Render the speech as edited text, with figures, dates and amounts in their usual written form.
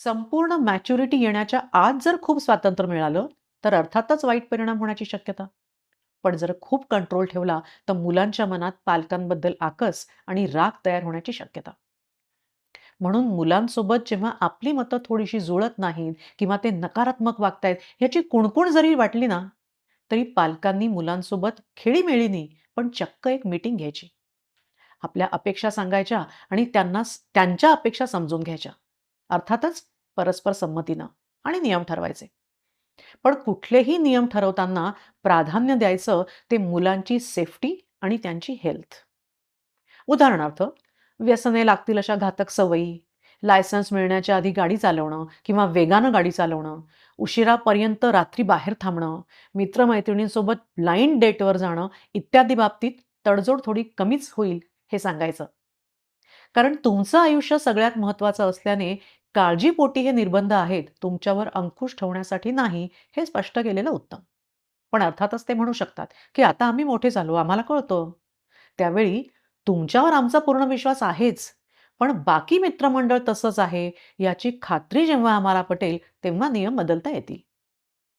संपूर्ण मॅच्युरिटी येण्याच्या आत जर खूप स्वातंत्र्य मिळालं, तर अर्थातच वाईट परिणाम होण्याची शक्यता. पण जर खूप कंट्रोल ठेवला, तर मुलांच्या मनात पालकांबद्दल आकस आणि राग तयार होण्याची शक्यता. म्हणून मुलांसोबत जेव्हा आपली मतं थोडीशी जुळत नाहीत किंवा ते नकारात्मक वागतायत, ह्याची कुणकुण जरी वाटली ना, तरी पालकांनी मुलांसोबत खेळीमेळीने पण चक्क एक मीटिंग घ्यायची. आपल्या अपेक्षा सांगायच्या आणि त्यांच्या अपेक्षा समजून घ्यायच्या. अर्थातच परस्पर संमतीनं आणि नियम ठरवायचे. पण कुठलेही नियम ठरवताना प्राधान्य द्यायचं ते मुलांची सेफ्टी आणि त्यांची हेल्थ. उदाहरणार्थ, व्यसने लागतील अशा घातक सवयी, लायसन्स मिळण्याच्या आधी गाडी चालवणं किंवा वेगानं गाडी चालवणं, उशिरापर्यंत रात्री बाहेर थांबणं, मित्रमैत्रिणींसोबत ब्लाइंड डेटवर जाणं इत्यादी बाबतीत तडजोड थोडी कमीच होईल हे सांगायचं. कारण तुमचं आयुष्य सगळ्यात महत्त्वाचं असल्याने काळजीपोटी हे निर्बंध आहेत, तुमच्यावर अंकुश ठेवण्यासाठी नाही, हे स्पष्ट केलेलं उत्तम. पण अर्थातच ते म्हणू शकतात, की "आता आम्ही मोठे झालो, आम्हाला कळतं." त्यावेळी तुमच्यावर आमचा पूर्ण विश्वास आहेच, पण बाकी मित्रमंडळ तसंच आहे याची खात्री जेव्हा आम्हाला पटेल, तेव्हा नियम बदलता येतील.